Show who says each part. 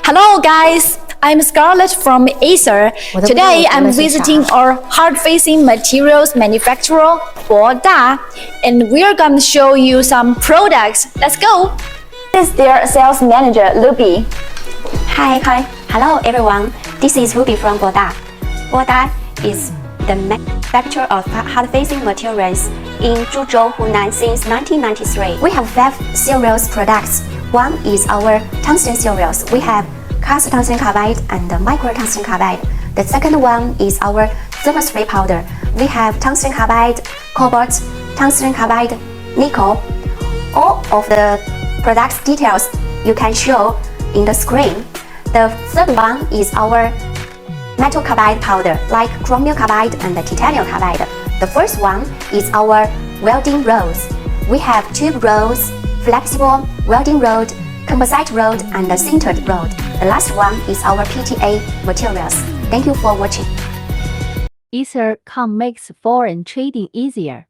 Speaker 1: Hello guys, I'm Scarlett from Acer. Today I'm visiting our hard-facing materials manufacturer Boda, and we're going to show you some products. Let's go! This is their sales manager, Ruby.
Speaker 2: Hi. Hello everyone. This is Ruby from Boda. Boda is the manufacturer of hard-facing materials in Zhuzhou, Hunan since 1993. We have 5 serials products. One is our tungsten serials. We have cast tungsten carbide and micro tungsten carbide. The second one is our thermal-free powder. We have tungsten carbide, cobalt, tungsten carbide, nickel. All of the products details you can show in the screen. The third one is our metal carbide powder, like chromium carbide and titanium carbide. The first one is our welding rods. We have tube rods, flexible welding rod, composite rod, and a sintered rod. The last one is our PTA materials. Thank you for watching.
Speaker 3: Acer.com makes foreign trading easier.